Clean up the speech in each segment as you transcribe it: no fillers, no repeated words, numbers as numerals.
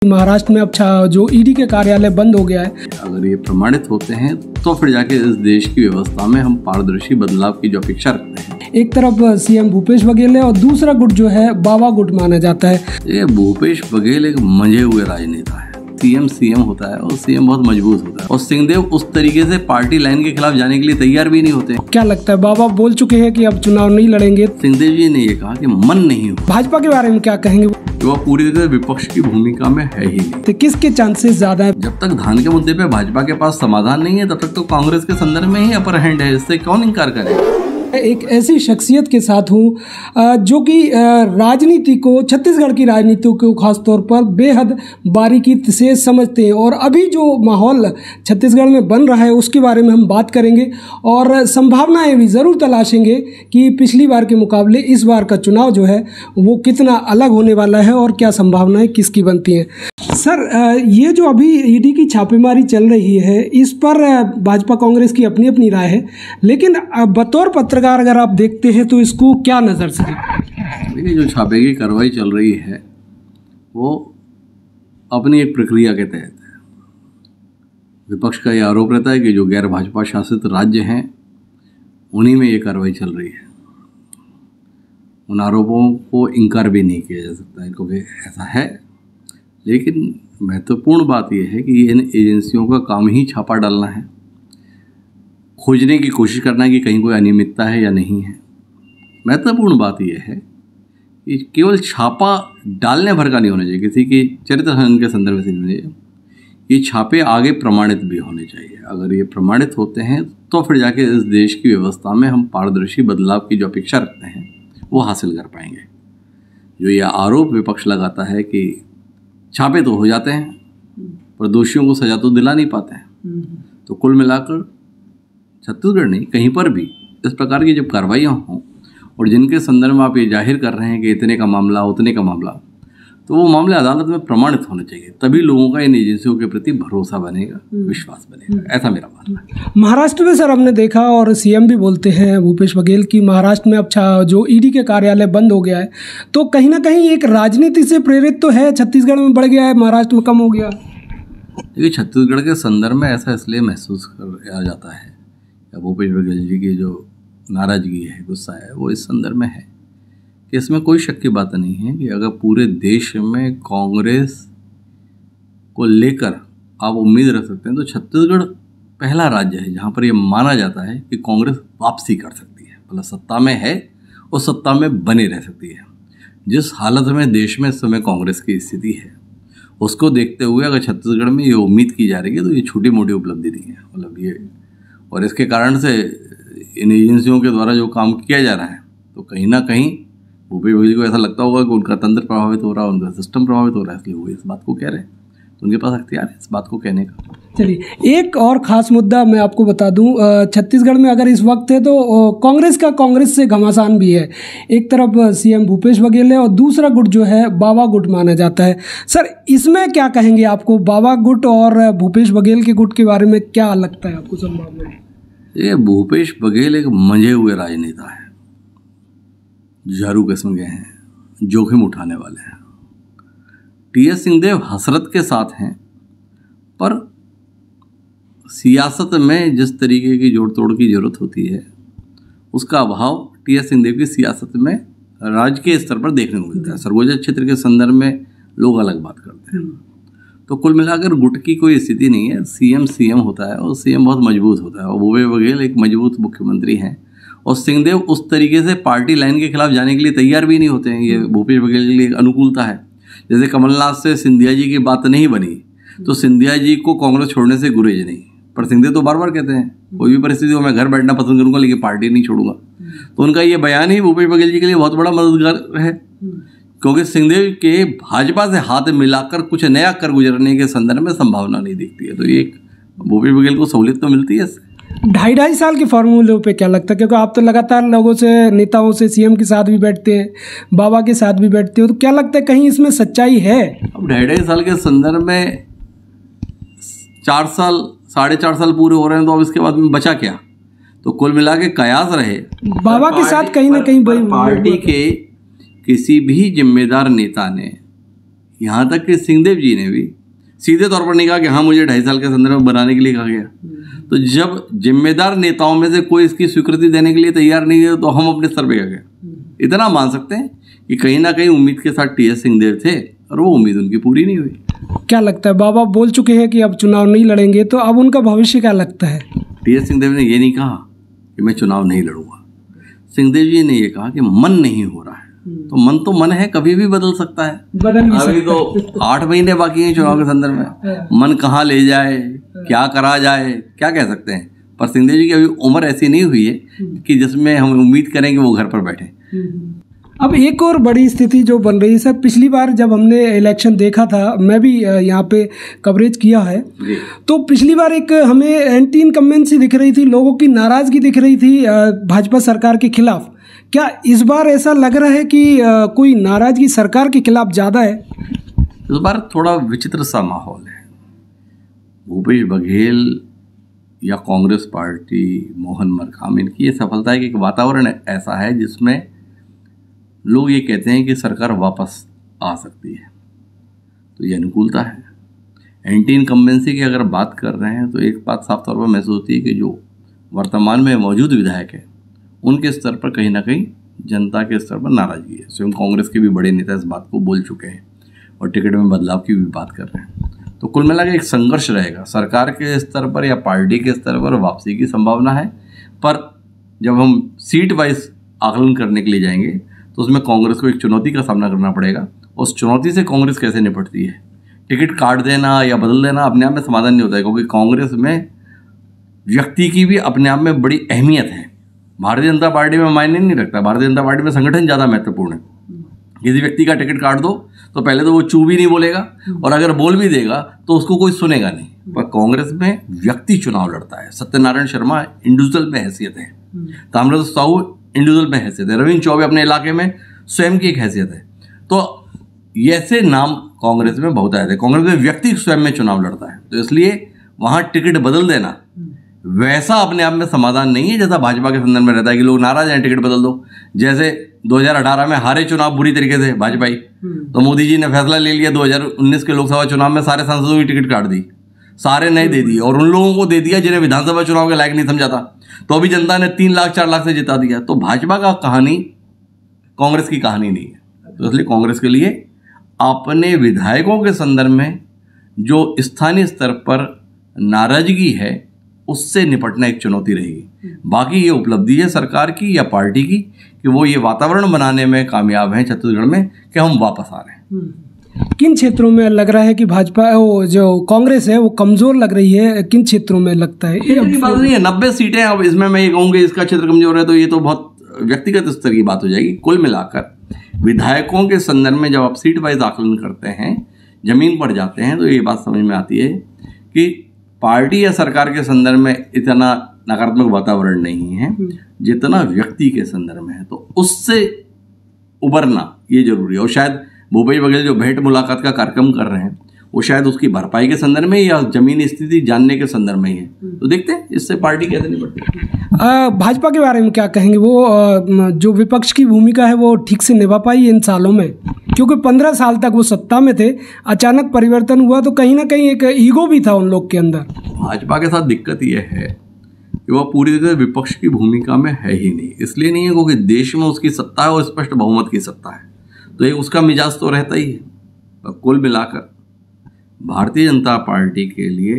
महाराष्ट्र में अब जो ईडी के कार्यालय बंद हो गया है, अगर ये प्रमाणित होते हैं तो फिर जाके इस देश की व्यवस्था में हम पारदर्शी बदलाव की जो अपेक्षा रखते हैं। एक तरफ सीएम भूपेश बघेल है और दूसरा गुट जो है बाबा गुट माना जाता है। ये भूपेश बघेल एक मंझे हुए राजनेता है। सीएम होता है और सीएम बहुत मजबूत होता है, और सिंहदेव उस तरीके से पार्टी लाइन के खिलाफ जाने के लिए तैयार भी नहीं होते। क्या लगता है, बाबा बोल चुके हैं कि अब चुनाव नहीं लड़ेंगे? सिंहदेव जी ने ये कहा कि मन नहीं हो। भाजपा के बारे में क्या कहेंगे? तो वह पूरी तरह विपक्ष की भूमिका में है ही नहीं। तो किसके चांसेस ज्यादा है? जब तक धान के मुद्दे पे भाजपा के पास समाधान नहीं है तब तक तो कांग्रेस के संदर्भ में ही अपर हैंड है। इससे कौन इनकार करेगा। एक ऐसी शख्सियत के साथ हूँ जो कि राजनीति को, छत्तीसगढ़ की राजनीति को खासतौर पर बेहद बारीकी से समझते हैं, और अभी जो माहौल छत्तीसगढ़ में बन रहा है उसके बारे में हम बात करेंगे और संभावनाएं भी ज़रूर तलाशेंगे कि पिछली बार के मुकाबले इस बार का चुनाव जो है वो कितना अलग होने वाला है और क्या संभावनाएं किसकी बनती हैं। सर, ये जो अभी ईडी की छापेमारी चल रही है इस पर भाजपा कांग्रेस की अपनी अपनी राय है, लेकिन बतौर पत्रकार अगर आप देखते हैं तो इसको क्या नज़र से देखिए, जो छापे की कार्रवाई चल रही है वो अपनी एक प्रक्रिया के तहत है। विपक्ष का ये आरोप रहता है कि जो गैर भाजपा शासित राज्य हैं उन्हीं में ये कार्रवाई चल रही है। उन आरोपों को इनकार भी नहीं किया जा सकता है क्योंकि ऐसा है, लेकिन महत्वपूर्ण बात यह है कि इन एजेंसियों का काम ही छापा डालना है, खोजने की कोशिश करना है कि कहीं कोई अनियमितता है या नहीं है। महत्वपूर्ण बात यह है कि केवल छापा डालने भर का नहीं होना चाहिए, किसी की चरित्र हनन के संदर्भ से नहीं चाहिए। ये छापे आगे प्रमाणित भी होने चाहिए। अगर ये प्रमाणित होते हैं तो फिर जाके इस देश की व्यवस्था में हम पारदर्शी बदलाव की जो अपेक्षा रखते हैं वो हासिल कर पाएंगे। जो ये आरोप विपक्ष लगाता है कि छापे तो हो जाते हैं पर दोषियों को सजा तो दिला नहीं पाते हैं, तो कुल मिलाकर छत्तीसगढ़ नहीं कहीं पर भी इस प्रकार की जब कार्रवाइयाँ हों और जिनके संदर्भ में आप ये जाहिर कर रहे हैं कि इतने का मामला उतने का मामला, तो वो मामले अदालत में प्रमाणित होने चाहिए, तभी लोगों का इन एजेंसियों के प्रति भरोसा बनेगा, विश्वास बनेगा। ऐसा मेरा मानना है। महाराष्ट्र में सर हमने देखा और सीएम भी बोलते हैं भूपेश बघेल की महाराष्ट्र में अब जो ईडी के कार्यालय बंद हो गया है, तो कहीं ना कहीं एक राजनीति से प्रेरित तो है, छत्तीसगढ़ में बढ़ गया है, महाराष्ट्र में कम हो गया। देखिए, छत्तीसगढ़ के संदर्भ में ऐसा इसलिए महसूस किया जाता है, भूपेश बघेल जी की जो नाराजगी है, गुस्सा है, वो इस संदर्भ में है कि इसमें कोई शक की बात नहीं है कि अगर पूरे देश में कांग्रेस को लेकर आप उम्मीद रख सकते हैं तो छत्तीसगढ़ पहला राज्य है जहां पर ये माना जाता है कि कांग्रेस वापसी कर सकती है, मतलब सत्ता में है और सत्ता में बने रह सकती है। जिस हालत में देश में इस समय कांग्रेस की स्थिति है उसको देखते हुए अगर छत्तीसगढ़ में ये उम्मीद की जा रही है तो ये छोटी मोटी उपलब्धि नहीं है, मतलब ये, और इसके कारण से इन एजेंसियों के द्वारा जो काम किया जा रहा है तो कहीं ना कहीं भूपेश बघेल को ऐसा लगता होगा कि उनका तंत्र प्रभावित हो रहा है, उनका सिस्टम प्रभावित हो रहा है, इसलिए वो इस बात को कह रहे हैं, तो उनके पास अख्तियार है इस बात को कहने का। चलिए, एक और ख़ास मुद्दा मैं आपको बता दूं, छत्तीसगढ़ में अगर इस वक्त है तो कांग्रेस से घमासान भी है। एक तरफ सीएम भूपेश बघेल है और दूसरा गुट जो है बाबा गुट माना जाता है। सर, इसमें क्या कहेंगे? आपको बाबा गुट और भूपेश बघेल के गुट के बारे में क्या लगता है आपको संभावना? ये भूपेश बघेल एक मंझे हुए राजनेता है, झारू किस्म के हैं, जोखिम उठाने वाले हैं। टीएस सिंहदेव हसरत के साथ हैं, पर सियासत में जिस तरीके की जोड़ तोड़ की जरूरत होती है उसका अभाव टीएस सिंहदेव की सियासत में राज्य के स्तर पर देखने को मिलता है। सरगुजा क्षेत्र के संदर्भ में लोग अलग बात करते हैं, तो कुल मिलाकर गुट की कोई स्थिति नहीं है। सीएम होता है और सीएम बहुत मजबूत होता है, और भूपेश बघेल एक मजबूत मुख्यमंत्री हैं, और सिंहदेव उस तरीके से पार्टी लाइन के खिलाफ जाने के लिए तैयार भी नहीं होते हैं। ये भूपेश बघेल के लिए एक अनुकूलता है। जैसे कमलनाथ से सिंधिया जी की बात नहीं बनी तो सिंधिया जी को कांग्रेस छोड़ने से गुरेज नहीं, पर सिंहदेव तो बार बार कहते हैं कोई भी परिस्थिति हो मैं घर बैठना पसंद करूंगा लेकिन पार्टी नहीं छोड़ूंगा। तो उनका ये बयान ही भूपेश बघेल जी के लिए बहुत बड़ा मददगार है, क्योंकि सिंहदेव के भाजपा से हाथ मिलाकर कुछ नया कर गुजरने के संदर्भ में संभावना नहीं दिखती है। तो ये भूपेश बघेल को सहूलियत तो मिलती है इससे। 2.5 साल के फॉर्मूले पे क्या लगता है, क्योंकि आप तो लगातार लोगों से, नेताओं से, सीएम के साथ भी बैठते हैं, बाबा के साथ भी बैठते हो, तो क्या लगता है कहीं इसमें सच्चाई है? अब 2.5 साल के संदर्भ में 4 साल 4.5 साल पूरे हो रहे हैं, तो अब इसके बाद में बचा क्या? तो कुल मिला के कयास रहे बाबा के साथ कहीं ना कहीं पार्टी के किसी भी जिम्मेदार नेता ने यहाँ तक कि सिंहदेव जी ने भी सीधे तौर पर नहीं कहा कि हाँ मुझे 2.5 साल के संदर्भ में बनाने के लिए कहा गया। तो जब जिम्मेदार नेताओं में से कोई इसकी स्वीकृति देने के लिए तैयार नहीं है तो हम अपने स्तर पे क्या कहें। इतना मान सकते हैं कि कहीं ना कहीं उम्मीद के साथ टी.एस. सिंहदेव थे और वो उम्मीद उनकी पूरी नहीं हुई। क्या लगता है, बाबा बोल चुके हैं कि अब चुनाव नहीं लड़ेंगे, तो अब उनका भविष्य क्या लगता है? टी.एस. सिंहदेव ने ये नहीं कहा कि मैं चुनाव नहीं लड़ूंगा। सिंहदेव जी ने ये कहा कि मन नहीं हो रहा है। तो मन है, कभी भी बदल सकता है। अभी तो 8 महीने बाकी हैं चुनाव के संदर्भ में। मन कहाँ ले जाए, क्या करा जाए, क्या कह सकते हैं। पर सिंहदेव जी की अभी उम्र ऐसी नहीं हुई है कि जिसमें हम उम्मीद करें कि वो घर पर बैठे। अब एक और बड़ी स्थिति जो बन रही है सर, पिछली बार जब हमने इलेक्शन देखा था, मैं भी यहाँ पे कवरेज किया है, तो पिछली बार एक हमें एंटी इनकम्बेंसी दिख रही थी, लोगों की नाराजगी दिख रही थी भाजपा सरकार के खिलाफ। क्या इस बार ऐसा लग रहा है कि कोई नाराजगी सरकार के खिलाफ ज़्यादा है? इस बार थोड़ा विचित्र सा माहौल है। भूपेश बघेल या कांग्रेस पार्टी, मोहन मरकाम, इनकी ये सफलता है कि एक वातावरण ऐसा है जिसमें लोग ये कहते हैं कि सरकार वापस आ सकती है। तो ये अनुकूलता है। एंटी इनकम्बेंसी की अगर बात कर रहे हैं तो एक बात साफ तौर पर महसूस होती है कि जो वर्तमान में मौजूद विधायक है उनके स्तर पर कहीं ना कहीं जनता के स्तर पर नाराजगी है। स्वयं कांग्रेस के भी बड़े नेता इस बात को बोल चुके हैं और टिकट में बदलाव की भी बात कर रहे हैं। तो कुल मिलाकर एक संघर्ष रहेगा सरकार के स्तर पर या पार्टी के स्तर पर। वापसी की संभावना है, पर जब हम सीट वाइज आकलन करने के लिए जाएंगे तो उसमें कांग्रेस को एक चुनौती का सामना करना पड़ेगा। उस चुनौती से कांग्रेस कैसे निपटती है। टिकट काट देना या बदल देना अपने आप में समाधान नहीं होता है, क्योंकि कांग्रेस में व्यक्ति की भी अपने आप में बड़ी अहमियत है। भारतीय जनता पार्टी में मायने नहीं रखता। भारतीय जनता पार्टी में संगठन ज़्यादा महत्वपूर्ण है। किसी व्यक्ति का टिकट काट दो तो पहले तो वो चू भी नहीं बोलेगा, और अगर बोल भी देगा तो उसको कोई सुनेगा नहीं। पर कांग्रेस में व्यक्ति चुनाव लड़ता है। सत्यनारायण शर्मा इंडिविजुअल पे हैसियत है, ताम्रध्वज साहू इंडिविजुअल पे हैसियत है, रविंद्र चौबे अपने इलाके में स्वयं की एक हैसियत है। तो ऐसे नाम कांग्रेस में बहुत आए थे। कांग्रेस में व्यक्ति स्वयं में चुनाव लड़ता है, तो इसलिए वहां टिकट बदल देना वैसा अपने आप में समाधान नहीं है जैसा भाजपा के संदर्भ में रहता है कि लोग नाराज हैं, टिकट बदल दो। जैसे 2018 में हारे चुनाव बुरी तरीके से भाजपाई, तो मोदी जी ने फैसला ले लिया 2019 के लोकसभा चुनाव में सारे सांसदों की टिकट काट दी, सारे नए दे दिए, और उन लोगों को दे दिया जिन्हें विधानसभा चुनाव के लायक नहीं समझा था। तो अभी जनता ने 3 लाख 4 लाख से जिता दिया। तो भाजपा का कहानी कांग्रेस की कहानी नहीं है। तो इसलिए कांग्रेस के लिए अपने विधायकों के संदर्भ में जो स्थानीय स्तर पर नाराजगी है उससे निपटना एक चुनौती रहेगी। बाकी ये उपलब्धि है सरकार की या पार्टी की कि वो ये वातावरण बनाने में कामयाब हैं छत्तीसगढ़ में कि हम वापस आ रहे हैं। किन क्षेत्रों में लग रहा है कि भाजपा जो कांग्रेस है वो कमजोर लग रही है? किन क्षेत्रों में लगता है? ये बात नहीं है। 90 सीटें, अब इसमें मैं ये कहूँगी इसका क्षेत्र कमजोर है तो ये तो बहुत व्यक्तिगत स्तर की बात हो जाएगी। कुल मिलाकर विधायकों के संदर्भ में जब आप सीट वाइज आकलन करते हैं, जमीन पर जाते हैं, तो ये बात समझ में आती है कि पार्टी या सरकार के संदर्भ में इतना नकारात्मक वातावरण नहीं है जितना व्यक्ति के संदर्भ में है। तो उससे उबरना ये जरूरी है। और शायद भूपेश बघेल जो भेंट मुलाकात का कार्यक्रम कर रहे हैं वो शायद उसकी भरपाई के संदर्भ में या जमीनी स्थिति जानने के संदर्भ में ही है। तो देखते हैं इससे पार्टी कैसे निपटती है। भाजपा के बारे में क्या कहेंगे? वो जो विपक्ष की भूमिका है वो ठीक से निभा पाई इन सालों में? क्योंकि 15 साल तक वो सत्ता में थे, अचानक परिवर्तन हुआ तो कहीं ना कहीं एक ईगो भी था उन लोग के अंदर। भाजपा के साथ दिक्कत यह है कि वह पूरी तरह विपक्ष की भूमिका में है ही नहीं। इसलिए नहीं है क्योंकि देश में उसकी सत्ता है और स्पष्ट बहुमत की सत्ता है, तो एक उसका मिजाज तो रहता ही है। कुल मिलाकर भारतीय जनता पार्टी के लिए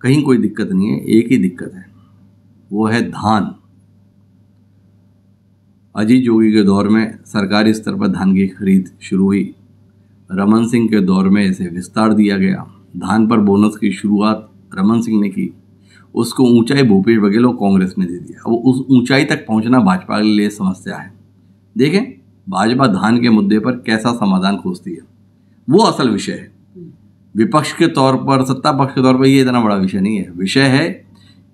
कहीं कोई दिक्कत नहीं है, एक ही दिक्कत है, वो है धान। अजीत जोगी के दौर में सरकारी स्तर पर धान की खरीद शुरू हुई। रमन सिंह के दौर में इसे विस्तार दिया गया। धान पर बोनस की शुरुआत रमन सिंह ने की, उसको ऊंचाई भूपेश बघेल और कांग्रेस ने दे दिया। अब उस ऊंचाई तक पहुंचना भाजपा के लिए समस्या है। देखें भाजपा धान के मुद्दे पर कैसा समाधान खोजती है, वो असल विषय है। विपक्ष के तौर पर, सत्ता पक्ष के तौर पर ये इतना बड़ा विषय नहीं है। विषय है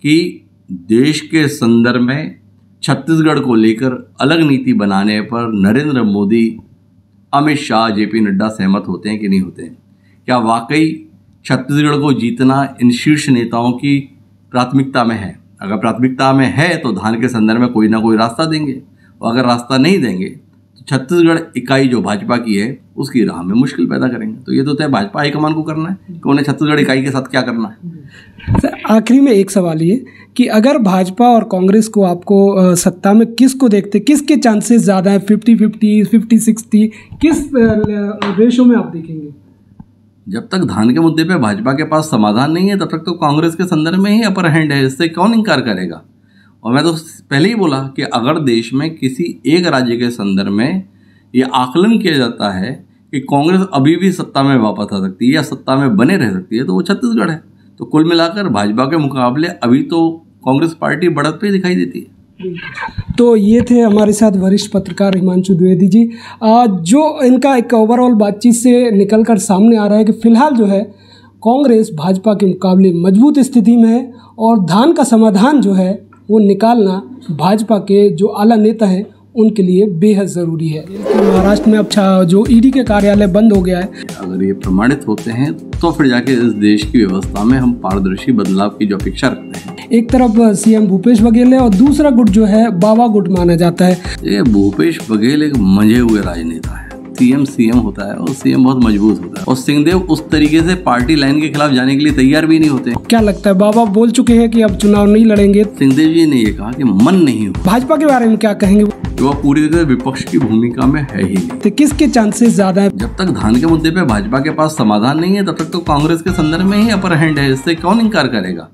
कि देश के संदर्भ में छत्तीसगढ़ को लेकर अलग नीति बनाने पर नरेंद्र मोदी, अमित शाह, जेपी नड्डा सहमत होते हैं कि नहीं होते हैं। क्या वाकई छत्तीसगढ़ को जीतना इन शीर्ष नेताओं की प्राथमिकता में है? अगर प्राथमिकता में है तो धान के संदर्भ में कोई ना कोई रास्ता देंगे, और अगर रास्ता नहीं देंगे छत्तीसगढ़ इकाई जो भाजपा की है उसकी राह में मुश्किल पैदा करेंगे। तो ये तो तय भाजपा हाईकमान को करना है कि उन्हें छत्तीसगढ़ इकाई के साथ क्या करना है। सर, आखिरी में एक सवाल ये कि अगर भाजपा और कांग्रेस को आपको सत्ता में किसको देखते, किसके चांसेस ज़्यादा है, 50-50, 50-60, किस रेशो में आप देखेंगे? जब तक धान के मुद्दे पे भाजपा के पास समाधान नहीं है तब तक तो कांग्रेस के संदर्भ में ही अपर हैंड है, इससे कौन इनकार करेगा। और मैं तो पहले ही बोला कि अगर देश में किसी एक राज्य के संदर्भ में ये आकलन किया जाता है कि कांग्रेस अभी भी सत्ता में वापस आ सकती है या सत्ता में बने रह सकती है तो वो छत्तीसगढ़ है। तो कुल मिलाकर भाजपा के मुकाबले अभी तो कांग्रेस पार्टी बढ़त पे दिखाई देती है। तो ये थे हमारे साथ वरिष्ठ पत्रकार हिमांशु द्विवेदी जी। जो इनका एक ओवरऑल बातचीत से निकलकर सामने आ रहा है कि फिलहाल जो है कांग्रेस भाजपा के मुकाबले मजबूत स्थिति में है और धान का समाधान जो है वो निकालना भाजपा के जो आला नेता हैं उनके लिए बेहद ज़रूरी है। महाराष्ट्र में अब जो ईडी के कार्यालय बंद हो गया है, अगर ये प्रमाणित होते हैं तो फिर जाके इस देश की व्यवस्था में हम पारदर्शी बदलाव की जो अपेक्षा रखते हैं। एक तरफ सीएम भूपेश बघेल है और दूसरा गुट जो है बाबा गुट माना जाता है। ये भूपेश बघेल एक मंझे हुए राजनेता है। सीएम होता है और सीएम बहुत मजबूत होता है और सिंहदेव उस तरीके से पार्टी लाइन के खिलाफ जाने के लिए तैयार भी नहीं होते। क्या लगता है, बाबा बोल चुके हैं कि अब चुनाव नहीं लड़ेंगे? सिंहदेव जी ने ये कहा कि मन नहीं हो। भाजपा के बारे में क्या कहेंगे? वो पूरी तरह विपक्ष की भूमिका में है ही नहीं। तो किसके चांसेस ज्यादा है? जब तक धान के मुद्दे पे भाजपा के पास समाधान नहीं है तब तक तो कांग्रेस के संदर्भ में ही अपर हैंड है, इससे कौन इनकार करेगा।